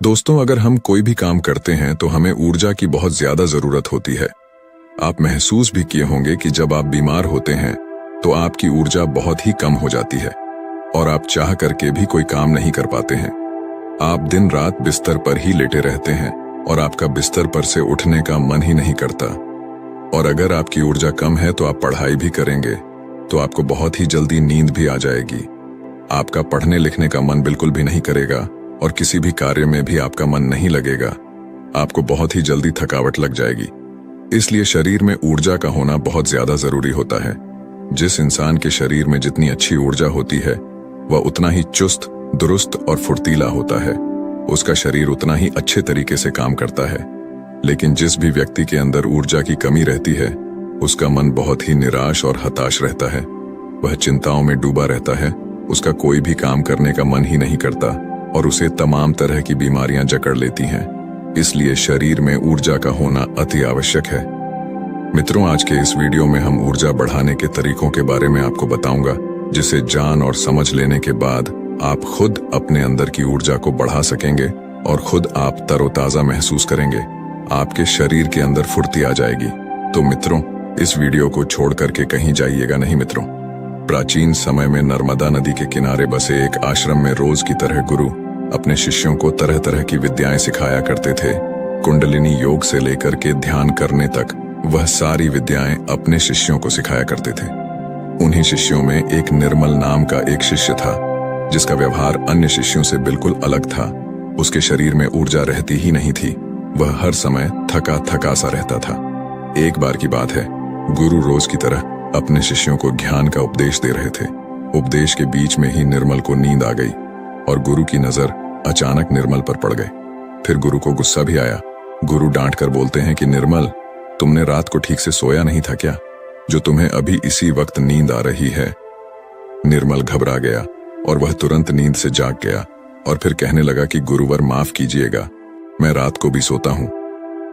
दोस्तों, अगर हम कोई भी काम करते हैं तो हमें ऊर्जा की बहुत ज्यादा जरूरत होती है। आप महसूस भी किए होंगे कि जब आप बीमार होते हैं तो आपकी ऊर्जा बहुत ही कम हो जाती है और आप चाह करके भी कोई काम नहीं कर पाते हैं। आप दिन रात बिस्तर पर ही लेटे रहते हैं और आपका बिस्तर पर से उठने का मन ही नहीं करता। और अगर आपकी ऊर्जा कम है तो आप पढ़ाई भी करेंगे तो आपको बहुत ही जल्दी नींद भी आ जाएगी। आपका पढ़ने लिखने का मन बिल्कुल भी नहीं करेगा और किसी भी कार्य में भी आपका मन नहीं लगेगा। आपको बहुत ही जल्दी थकावट लग जाएगी। इसलिए शरीर में ऊर्जा का होना बहुत ज्यादा जरूरी होता है। जिस इंसान के शरीर में जितनी अच्छी ऊर्जा होती है वह उतना ही चुस्त, दुरुस्त और फुर्तीला होता है। उसका शरीर उतना ही अच्छे तरीके से काम करता है। लेकिन जिस भी व्यक्ति के अंदर ऊर्जा की कमी रहती है उसका मन बहुत ही निराश और हताश रहता है। वह चिंताओं में डूबा रहता है। उसका कोई भी काम करने का मन ही नहीं करता और उसे तमाम तरह की बीमारियां जकड़ लेती हैं। इसलिए शरीर में ऊर्जा का होना अति आवश्यक है। मित्रों, आज के इस वीडियो में हम ऊर्जा बढ़ाने के तरीकों के बारे में आपको बताऊंगा, जिसे जान और समझ लेने के बाद आप खुद अपने अंदर की ऊर्जा को बढ़ा सकेंगे और खुद आप तरोताजा महसूस करेंगे। आपके शरीर के अंदर फुर्ती आ जाएगी। तो मित्रों, इस वीडियो को छोड़ करके कहीं जाइएगा नहीं। मित्रों, प्राचीन समय में नर्मदा नदी के किनारे बसे एक आश्रम में रोज की तरह गुरु अपने शिष्यों को तरह तरह की विद्याएं सिखाया करते थे। कुंडलिनी योग से लेकर के ध्यान करने तक वह सारी विद्याएं अपने शिष्यों को सिखाया करते थे। उन्हीं शिष्यों में एक निर्मल नाम का एक शिष्य था जिसका व्यवहार अन्य शिष्यों से बिल्कुल अलग था। उसके शरीर में ऊर्जा रहती ही नहीं थी। वह हर समय थका थका सा रहता था। एक बार की बात है, गुरु रोज की तरह अपने शिष्यों को ज्ञान का उपदेश दे रहे थे। उपदेश के बीच में ही निर्मल को नींद आ गई और गुरु की नजर अचानक निर्मल पर पड़ गई। फिर गुरु को गुस्सा भी आया। गुरु डांट कर बोलते हैं कि निर्मल, तुमने रात को ठीक से सोया नहीं था क्या, जो तुम्हें अभी इसी वक्त नींद आ रही है। निर्मल घबरा गया और वह तुरंत नींद से जाग गया और फिर कहने लगा कि गुरुवर, माफ कीजिएगा, मैं रात को भी सोता हूं,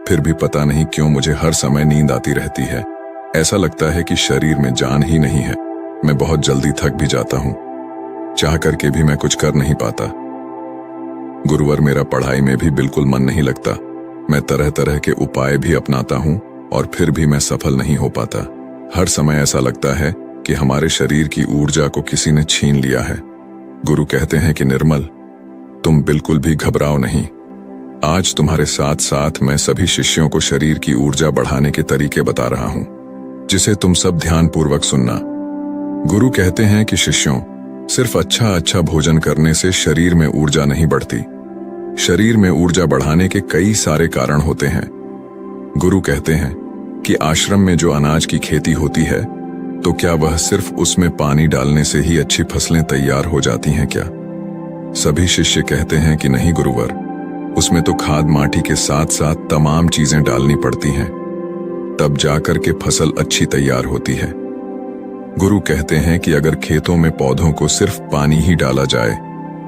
फिर भी पता नहीं क्यों मुझे हर समय नींद आती रहती है। ऐसा लगता है कि शरीर में जान ही नहीं है। मैं बहुत जल्दी थक भी जाता हूं, चाह करके भी मैं कुछ कर नहीं पाता। गुरुवर, मेरा पढ़ाई में भी बिल्कुल मन नहीं लगता। मैं तरह तरह के उपाय भी अपनाता हूं और फिर भी मैं सफल नहीं हो पाता। हर समय ऐसा लगता है कि हमारे शरीर की ऊर्जा को किसी ने छीन लिया है। गुरु कहते हैं कि निर्मल, तुम बिल्कुल भी घबराओ नहीं। आज तुम्हारे साथ साथ मैं सभी शिष्यों को शरीर की ऊर्जा बढ़ाने के तरीके बता रहा हूं, जिसे तुम सब ध्यानपूर्वक सुनना। गुरु कहते हैं कि शिष्यों, सिर्फ अच्छा भोजन करने से शरीर में ऊर्जा नहीं बढ़ती। शरीर में ऊर्जा बढ़ाने के कई सारे कारण होते हैं। गुरु कहते हैं कि आश्रम में जो अनाज की खेती होती है तो क्या वह सिर्फ उसमें पानी डालने से ही अच्छी फसलें तैयार हो जाती हैं क्या? सभी शिष्य कहते हैं कि नहीं गुरुवर, उसमें तो खाद माटी के साथ साथ तमाम चीजें डालनी पड़ती हैं, तब जाकर के फसल अच्छी तैयार होती है। गुरु कहते हैं कि अगर खेतों में पौधों को सिर्फ पानी ही डाला जाए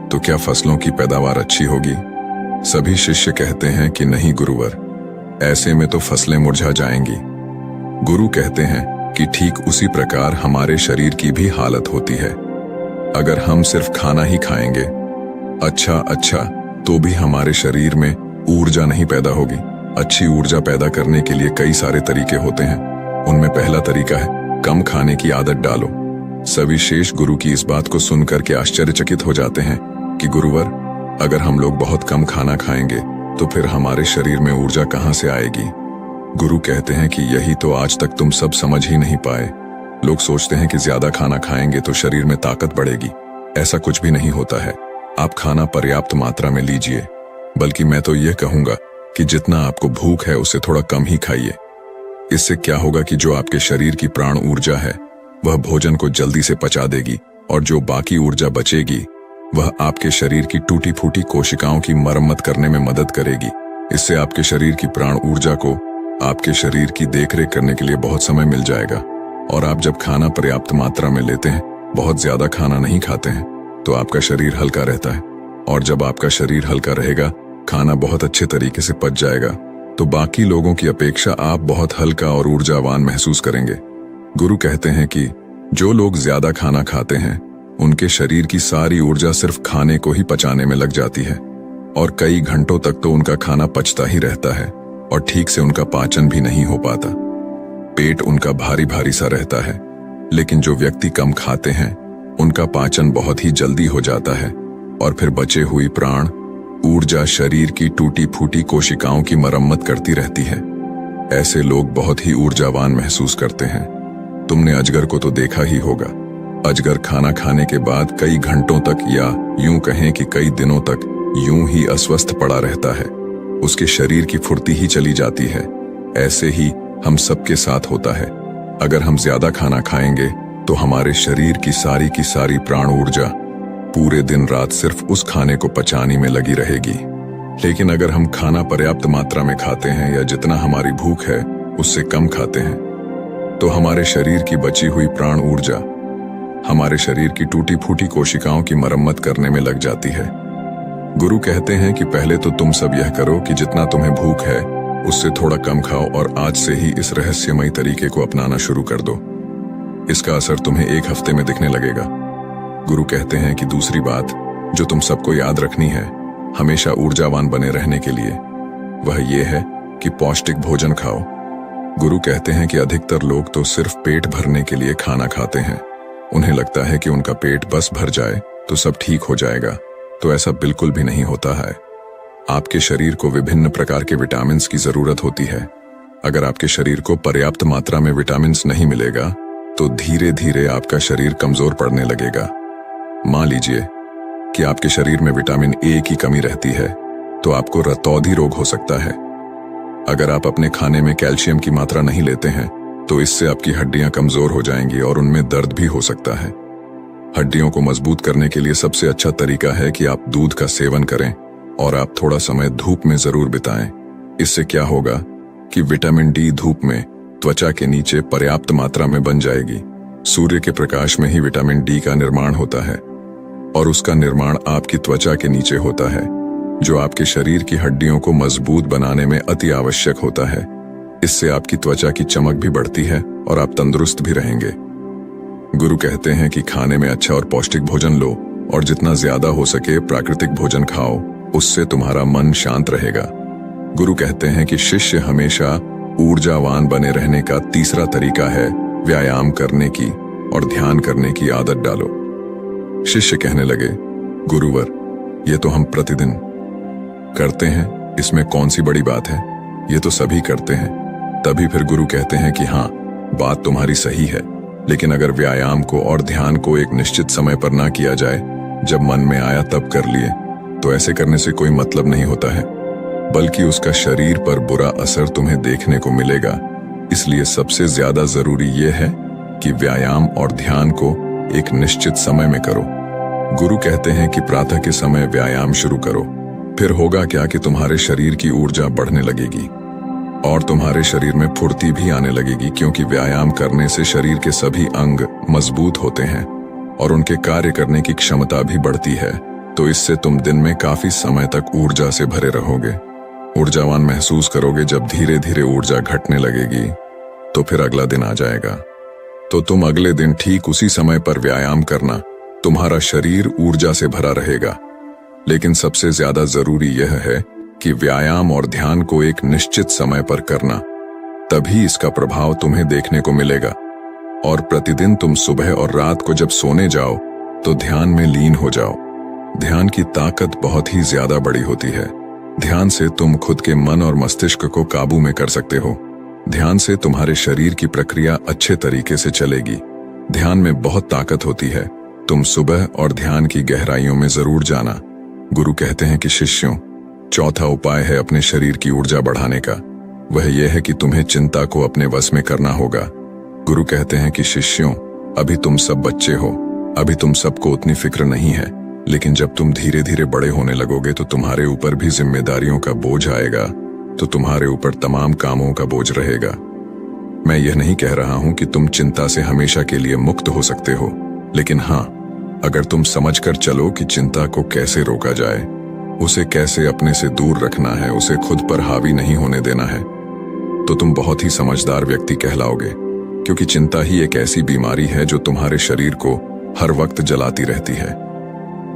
तो क्या फसलों की पैदावार अच्छी होगी? सभी शिष्य कहते हैं कि नहीं गुरुवर, ऐसे में तो फसलें मुरझा जाएंगी। गुरु कहते हैं कि ठीक उसी प्रकार हमारे शरीर की भी हालत होती है। अगर हम सिर्फ खाना ही खाएंगे अच्छा तो भी हमारे शरीर में ऊर्जा नहीं पैदा होगी। अच्छी ऊर्जा पैदा करने के लिए कई सारे तरीके होते हैं। उनमें पहला तरीका है कम खाने की आदत डालो। सभी शेष गुरु की इस बात को सुनकर के आश्चर्यचकित हो जाते हैं कि गुरुवर, अगर हम लोग बहुत कम खाना खाएंगे तो फिर हमारे शरीर में ऊर्जा कहां से आएगी? गुरु कहते हैं कि यही तो आज तक तुम सब समझ ही नहीं पाए। लोग सोचते हैं कि ज्यादा खाना खाएंगे तो शरीर में ताकत बढ़ेगी। ऐसा कुछ भी नहीं होता है। आप खाना पर्याप्त मात्रा में लीजिए, बल्कि मैं तो यह कहूंगा कि जितना आपको भूख है उससे थोड़ा कम ही खाइए। इससे क्या होगा कि जो आपके शरीर की प्राण ऊर्जा है वह भोजन को जल्दी से पचा देगी और जो बाकी ऊर्जा बचेगी वह आपके शरीर की टूटी फूटी कोशिकाओं की मरम्मत करने में मदद करेगी। इससे आपके शरीर की प्राण ऊर्जा को आपके शरीर की देखरेख करने के लिए बहुत समय मिल जाएगा। और आप जब खाना पर्याप्त मात्रा में लेते हैं, बहुत ज्यादा खाना नहीं खाते हैं, तो आपका शरीर हल्का रहता है। और जब आपका शरीर हल्का रहेगा, खाना बहुत अच्छे तरीके से पच जाएगा, तो बाकी लोगों की अपेक्षा आप बहुत हल्का और ऊर्जावान महसूस करेंगे। गुरु कहते हैं कि जो लोग ज्यादा खाना खाते हैं उनके शरीर की सारी ऊर्जा सिर्फ खाने को ही पचाने में लग जाती है और कई घंटों तक तो उनका खाना पचता ही रहता है और ठीक से उनका पाचन भी नहीं हो पाता। पेट उनका भारी भारी सा रहता है। लेकिन जो व्यक्ति कम खाते हैं उनका पाचन बहुत ही जल्दी हो जाता है और फिर बचे हुई प्राण ऊर्जा शरीर की टूटी फूटी कोशिकाओं की मरम्मत करती रहती है। ऐसे लोग बहुत ही ऊर्जावान महसूस करते हैं। तुमने अजगर को तो देखा ही होगा। अजगर खाना खाने के बाद कई घंटों तक या यूं कहें कि कई दिनों तक यूं ही अस्वस्थ पड़ा रहता है। उसके शरीर की फुर्ती ही चली जाती है। ऐसे ही हम सबके साथ होता है। अगर हम ज्यादा खाना खाएंगे तो हमारे शरीर की सारी प्राण ऊर्जा पूरे दिन रात सिर्फ उस खाने को पचाने में लगी रहेगी। लेकिन अगर हम खाना पर्याप्त मात्रा में खाते हैं या जितना हमारी भूख है उससे कम खाते हैं तो हमारे शरीर की बची हुई प्राण ऊर्जा हमारे शरीर की टूटी फूटी कोशिकाओं की मरम्मत करने में लग जाती है। गुरु कहते हैं कि पहले तो तुम सब यह करो कि जितना तुम्हें भूख है उससे थोड़ा कम खाओ और आज से ही इस रहस्यमयी तरीके को अपनाना शुरू कर दो। इसका असर तुम्हें 1 हफ्ते में दिखने लगेगा। गुरु कहते हैं कि दूसरी बात जो तुम सबको याद रखनी है हमेशा ऊर्जावान बने रहने के लिए, वह ये है कि पौष्टिक भोजन खाओ। गुरु कहते हैं कि अधिकतर लोग तो सिर्फ पेट भरने के लिए खाना खाते हैं। उन्हें लगता है कि उनका पेट बस भर जाए तो सब ठीक हो जाएगा, तो ऐसा बिल्कुल भी नहीं होता है। आपके शरीर को विभिन्न प्रकार के विटामिन्स की जरूरत होती है। अगर आपके शरीर को पर्याप्त मात्रा में विटामिन्स नहीं मिलेगा तो धीरे धीरे आपका शरीर कमजोर पड़ने लगेगा। मान लीजिए कि आपके शरीर में विटामिन ए की कमी रहती है तो आपको रतौंधी रोग हो सकता है। अगर आप अपने खाने में कैल्शियम की मात्रा नहीं लेते हैं तो इससे आपकी हड्डियां कमजोर हो जाएंगी और उनमें दर्द भी हो सकता है। हड्डियों को मजबूत करने के लिए सबसे अच्छा तरीका है कि आप दूध का सेवन करें और आप थोड़ा समय धूप में जरूर बिताएं। इससे क्या होगा कि विटामिन डी धूप में त्वचा के नीचे पर्याप्त मात्रा में बन जाएगी। सूर्य के प्रकाश में ही विटामिन डी का निर्माण होता है और उसका निर्माण आपकी त्वचा के नीचे होता है, जो आपके शरीर की हड्डियों को मजबूत बनाने में अति आवश्यक होता है। इससे आपकी त्वचा की चमक भी बढ़ती है और आप तंदुरुस्त भी रहेंगे। गुरु कहते हैं कि खाने में अच्छा और पौष्टिक भोजन लो और जितना ज्यादा हो सके प्राकृतिक भोजन खाओ, उससे तुम्हारा मन शांत रहेगा। गुरु कहते हैं कि शिष्य हमेशा ऊर्जावान बने रहने का तीसरा तरीका है व्यायाम करने की और ध्यान करने की आदत डालो। शिष्य कहने लगे, गुरुवर, ये तो हम प्रतिदिन करते हैं, इसमें कौन सी बड़ी बात है, ये तो सभी करते हैं। तभी फिर गुरु कहते हैं कि हाँ, बात तुम्हारी सही है, लेकिन अगर व्यायाम को और ध्यान को एक निश्चित समय पर ना किया जाए, जब मन में आया तब कर लिए, तो ऐसे करने से कोई मतलब नहीं होता है, बल्कि उसका शरीर पर बुरा असर तुम्हें देखने को मिलेगा। इसलिए सबसे ज्यादा जरूरी यह है कि व्यायाम और ध्यान को एक निश्चित समय में करो। गुरु कहते हैं कि प्रातः के समय व्यायाम शुरू करो, फिर होगा क्या कि तुम्हारे शरीर की ऊर्जा बढ़ने लगेगी और तुम्हारे शरीर में फुर्ती भी आने लगेगी, क्योंकि व्यायाम करने से शरीर के सभी अंग मजबूत होते हैं और उनके कार्य करने की क्षमता भी बढ़ती है। तो इससे तुम दिन में काफी समय तक ऊर्जा से भरे रहोगे। ऊर्जावान महसूस करोगे। जब धीरे धीरे ऊर्जा घटने लगेगी तो फिर अगला दिन आ जाएगा, तो तुम अगले दिन ठीक उसी समय पर व्यायाम करना, तुम्हारा शरीर ऊर्जा से भरा रहेगा। लेकिन सबसे ज्यादा जरूरी यह है कि व्यायाम और ध्यान को एक निश्चित समय पर करना, तभी इसका प्रभाव तुम्हें देखने को मिलेगा। और प्रतिदिन तुम सुबह और रात को जब सोने जाओ तो ध्यान में लीन हो जाओ। ध्यान की ताकत बहुत ही ज्यादा बड़ी होती है। ध्यान से तुम खुद के मन और मस्तिष्क को काबू में कर सकते हो। ध्यान से तुम्हारे शरीर की प्रक्रिया अच्छे तरीके से चलेगी। ध्यान में बहुत ताकत होती है। तुम सुबह और ध्यान की गहराइयों में जरूर जाना। गुरु कहते हैं कि शिष्यों, चौथा उपाय है अपने शरीर की ऊर्जा बढ़ाने का। वह यह है कि तुम्हें चिंता को अपने वश में करना होगा। गुरु कहते हैं कि शिष्यों, अभी तुम सब बच्चे हो, अभी तुम सबको उतनी फिक्र नहीं है, लेकिन जब तुम धीरे धीरे बड़े होने लगोगे तो तुम्हारे ऊपर भी जिम्मेदारियों का बोझ आएगा, तो तुम्हारे ऊपर तमाम कामों का बोझ रहेगा। मैं यह नहीं कह रहा हूं कि तुम चिंता से हमेशा के लिए मुक्त हो सकते हो, लेकिन हाँ, अगर तुम समझकर चलो कि चिंता को कैसे रोका जाए, उसे कैसे अपने से दूर रखना है, उसे खुद पर हावी नहीं होने देना है, तो तुम बहुत ही समझदार व्यक्ति कहलाओगे। क्योंकि चिंता ही एक ऐसी बीमारी है जो तुम्हारे शरीर को हर वक्त जलाती रहती है।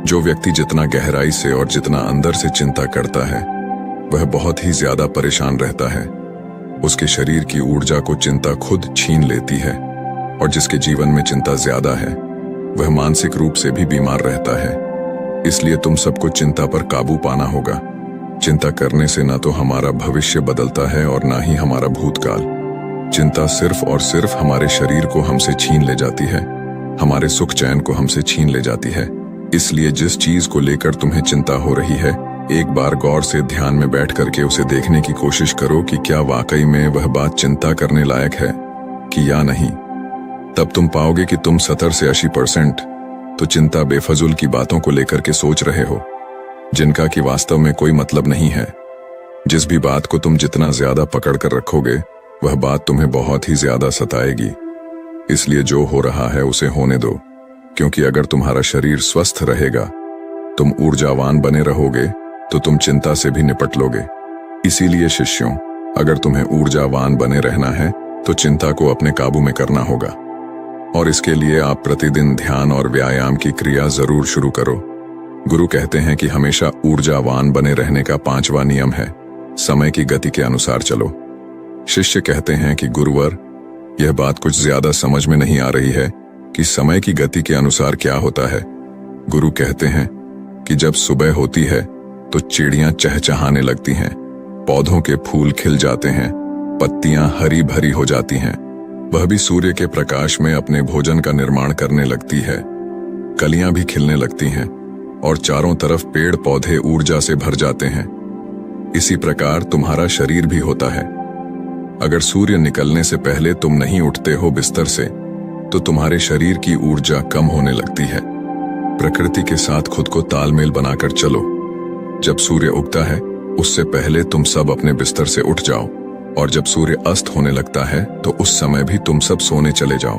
जो व्यक्ति जितना गहराई से और जितना अंदर से चिंता करता है वह बहुत ही ज्यादा परेशान रहता है। उसके शरीर की ऊर्जा को चिंता खुद छीन लेती है और जिसके जीवन में चिंता ज्यादा है वह मानसिक रूप से भी बीमार रहता है। इसलिए तुम सबको चिंता पर काबू पाना होगा। चिंता करने से ना तो हमारा भविष्य बदलता है और ना ही हमारा भूतकाल। चिंता सिर्फ और सिर्फ हमारे शरीर को हमसे छीन ले जाती है, हमारे सुख चैन को हमसे छीन ले जाती है। इसलिए जिस चीज को लेकर तुम्हें चिंता हो रही है, एक बार गौर से ध्यान में बैठ करके उसे देखने की कोशिश करो कि क्या वाकई में वह बात चिंता करने लायक है कि या नहीं। तब तुम पाओगे कि तुम 70 से 80% तो चिंता बेफजूल की बातों को लेकर के सोच रहे हो, जिनका कि वास्तव में कोई मतलब नहीं है। जिस भी बात को तुम जितना ज्यादा पकड़ कर रखोगे वह बात तुम्हें बहुत ही ज्यादा सताएगी। इसलिए जो हो रहा है उसे होने दो, क्योंकि अगर तुम्हारा शरीर स्वस्थ रहेगा, तुम ऊर्जावान बने रहोगे, तो तुम चिंता से भी निपट लोगे। इसीलिए शिष्यों, अगर तुम्हें ऊर्जावान बने रहना है तो चिंता को अपने काबू में करना होगा। और इसके लिए आप प्रतिदिन ध्यान और व्यायाम की क्रिया जरूर शुरू करो। गुरु कहते हैं कि हमेशा ऊर्जावान बने रहने का 5वां नियम है, समय की गति के अनुसार चलो। शिष्य कहते हैं कि गुरुवर, यह बात कुछ ज्यादा समझ में नहीं आ रही है कि समय की गति के अनुसार क्या होता है। गुरु कहते हैं कि जब सुबह होती है तो चिड़ियां चहचहाने लगती हैं, पौधों के फूल खिल जाते हैं, पत्तियां हरी भरी हो जाती हैं, वह भी सूर्य के प्रकाश में अपने भोजन का निर्माण करने लगती है, कलियां भी खिलने लगती हैं और चारों तरफ पेड़ पौधे ऊर्जा से भर जाते हैं। इसी प्रकार तुम्हारा शरीर भी होता है। अगर सूर्य निकलने से पहले तुम नहीं उठते हो बिस्तर से, तो तुम्हारे शरीर की ऊर्जा कम होने लगती है। प्रकृति के साथ खुद को तालमेल बनाकर चलो। जब सूर्य उगता है उससे पहले तुम सब अपने बिस्तर से उठ जाओ, और जब सूर्य अस्त होने लगता है तो उस समय भी तुम सब सोने चले जाओ।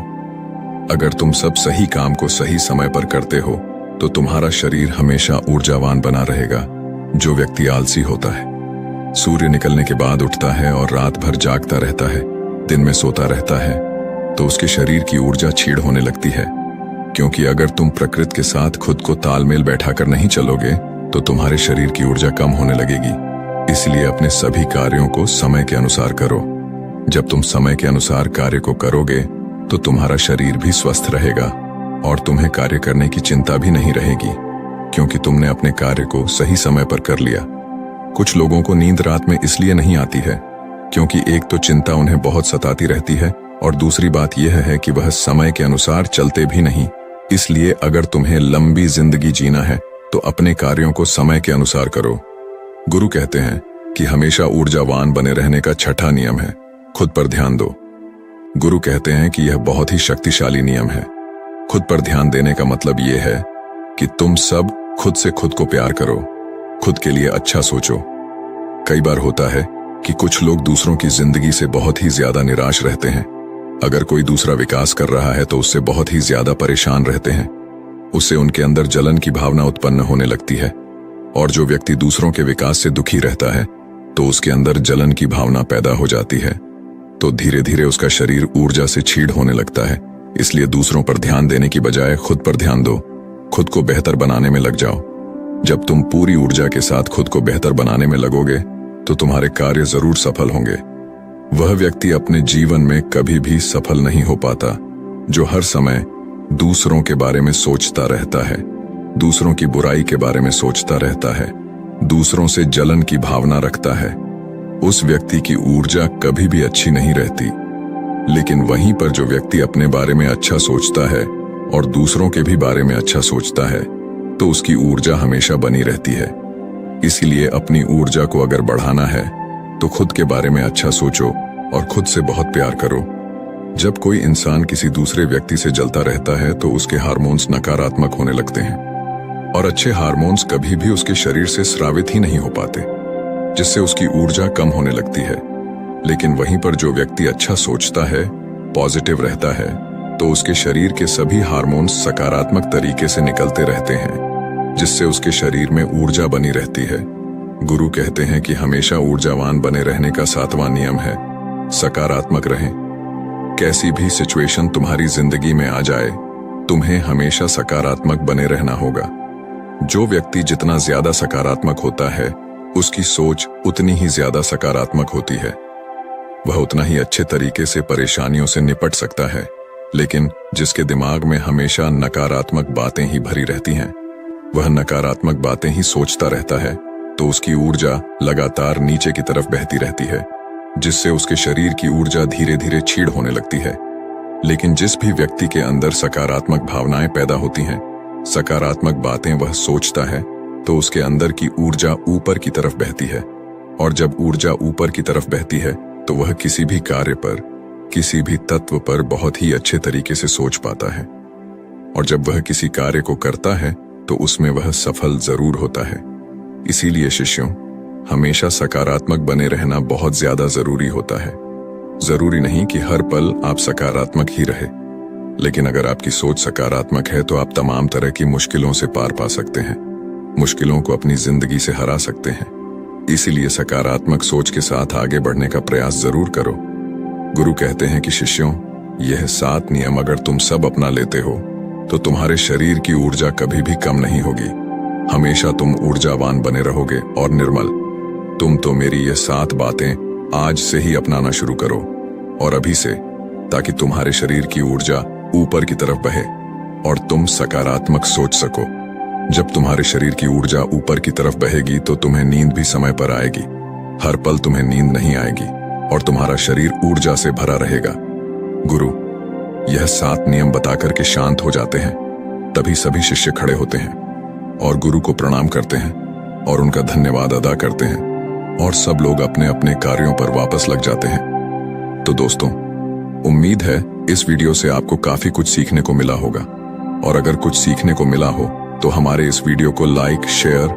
अगर तुम सब सही काम को सही समय पर करते हो तो तुम्हारा शरीर हमेशा ऊर्जावान बना रहेगा। जो व्यक्ति आलसी होता है, सूर्य निकलने के बाद उठता है और रात भर जागता रहता है, दिन में सोता रहता है, तो उसके शरीर की ऊर्जा छीड़ होने लगती है। क्योंकि अगर तुम प्रकृति के साथ खुद को तालमेल बैठाकर नहीं चलोगे तो तुम्हारे शरीर की ऊर्जा कम होने लगेगी। इसलिए अपने सभी कार्यों को समय के अनुसार करो। जब तुम समय के अनुसार कार्य को करोगे तो तुम्हारा शरीर भी स्वस्थ रहेगा और तुम्हें कार्य करने की चिंता भी नहीं रहेगी, क्योंकि तुमने अपने कार्य को सही समय पर कर लिया। कुछ लोगों को नींद रात में इसलिए नहीं आती है क्योंकि एक तो चिंता उन्हें बहुत सताती रहती है और दूसरी बात यह है कि वह समय के अनुसार चलते भी नहीं। इसलिए अगर तुम्हें लंबी जिंदगी जीना है तो अपने कार्यों को समय के अनुसार करो। गुरु कहते हैं कि हमेशा ऊर्जावान बने रहने का 6ठा नियम है, खुद पर ध्यान दो। गुरु कहते हैं कि यह बहुत ही शक्तिशाली नियम है। खुद पर ध्यान देने का मतलब यह है कि तुम सब खुद से खुद को प्यार करो, खुद के लिए अच्छा सोचो। कई बार होता है कि कुछ लोग दूसरों की जिंदगी से बहुत ही ज्यादा निराश रहते हैं। अगर कोई दूसरा विकास कर रहा है तो उससे बहुत ही ज्यादा परेशान रहते हैं। उससे उनके अंदर जलन की भावना उत्पन्न होने लगती है, और जो व्यक्ति दूसरों के विकास से दुखी रहता है तो उसके अंदर जलन की भावना पैदा हो जाती है, तो धीरे धीरे उसका शरीर ऊर्जा से छीड़ होने लगता है। इसलिए दूसरों पर ध्यान देने की बजाय खुद पर ध्यान दो, खुद को बेहतर बनाने में लग जाओ। जब तुम पूरी ऊर्जा के साथ खुद को बेहतर बनाने में लगोगे तो तुम्हारे कार्य जरूर सफल होंगे। वह व्यक्ति अपने जीवन में कभी भी सफल नहीं हो पाता जो हर समय दूसरों के बारे में सोचता रहता है, दूसरों की बुराई के बारे में सोचता रहता है, दूसरों से जलन की भावना रखता है। उस व्यक्ति की ऊर्जा कभी भी अच्छी नहीं रहती। लेकिन वहीं पर जो व्यक्ति अपने बारे में अच्छा सोचता है और दूसरों के भी बारे में अच्छा सोचता है तो उसकी ऊर्जा हमेशा बनी रहती है। इसीलिए अपनी ऊर्जा को अगर बढ़ाना है तो खुद के बारे में अच्छा सोचो और खुद से बहुत प्यार करो। जब कोई इंसान किसी दूसरे व्यक्ति से जलता रहता है तो उसके हार्मोन्स नकारात्मक होने लगते हैं और अच्छे हार्मोन्स कभी भी उसके शरीर से स्रावित ही नहीं हो पाते, जिससे उसकी ऊर्जा कम होने लगती है। लेकिन वहीं पर जो व्यक्ति अच्छा सोचता है, पॉजिटिव रहता है, तो उसके शरीर के सभी हार्मोन्स सकारात्मक तरीके से निकलते रहते हैं, जिससे उसके शरीर में ऊर्जा बनी रहती है। गुरु कहते हैं कि हमेशा ऊर्जावान बने रहने का 7वां नियम है, सकारात्मक रहें। कैसी भी सिचुएशन तुम्हारी जिंदगी में आ जाए, तुम्हें हमेशा सकारात्मक बने रहना होगा। जो व्यक्ति जितना ज्यादा सकारात्मक होता है, उसकी सोच उतनी ही ज्यादा सकारात्मक होती है। वह उतना ही अच्छे तरीके से परेशानियों से निपट सकता है। लेकिन जिसके दिमाग में हमेशा नकारात्मक बातें ही भरी रहती हैं, वह नकारात्मक बातें ही सोचता रहता है, तो उसकी ऊर्जा लगातार नीचे की तरफ बहती रहती है, जिससे उसके शरीर की ऊर्जा धीरे धीरे क्षीण होने लगती है। लेकिन जिस भी व्यक्ति के अंदर सकारात्मक भावनाएं पैदा होती हैं, सकारात्मक बातें वह सोचता है, तो उसके अंदर की ऊर्जा ऊपर की तरफ बहती है। और जब ऊर्जा ऊपर की तरफ बहती है, तो वह किसी भी कार्य पर, किसी भी तत्व पर बहुत ही अच्छे तरीके से सोच पाता है। और जब वह किसी कार्य को करता है, तो उसमें वह सफल जरूर होता है। इसीलिए शिष्यों, हमेशा सकारात्मक बने रहना बहुत ज्यादा जरूरी होता है। जरूरी नहीं कि हर पल आप सकारात्मक ही रहे, लेकिन अगर आपकी सोच सकारात्मक है तो आप तमाम तरह की मुश्किलों से पार पा सकते हैं, मुश्किलों को अपनी जिंदगी से हरा सकते हैं। इसीलिए सकारात्मक सोच के साथ आगे बढ़ने का प्रयास जरूर करो। गुरु कहते हैं कि शिष्यों, यह 7 नियम अगर तुम सब अपना लेते हो, तो तुम्हारे शरीर की ऊर्जा कभी भी कम नहीं होगी। हमेशा तुम ऊर्जावान बने रहोगे और निर्मल। तुम तो मेरी ये 7 बातें आज से ही अपनाना शुरू करो, और अभी से, ताकि तुम्हारे शरीर की ऊर्जा ऊपर की तरफ बहे और तुम सकारात्मक सोच सको। जब तुम्हारे शरीर की ऊर्जा ऊपर की तरफ बहेगी तो तुम्हें नींद भी समय पर आएगी। हर पल तुम्हें नींद नहीं आएगी और तुम्हारा शरीर ऊर्जा से भरा रहेगा। गुरु यह 7 नियम बताकर के शांत हो जाते हैं। तभी सभी शिष्य खड़े होते हैं और गुरु को प्रणाम करते हैं और उनका धन्यवाद अदा करते हैं, और सब लोग अपने अपने कार्यों पर वापस लग जाते हैं। तो दोस्तों, उम्मीद है इस वीडियो से आपको काफी कुछ सीखने को मिला होगा, और अगर कुछ सीखने को मिला हो तो हमारे इस वीडियो को लाइक, शेयर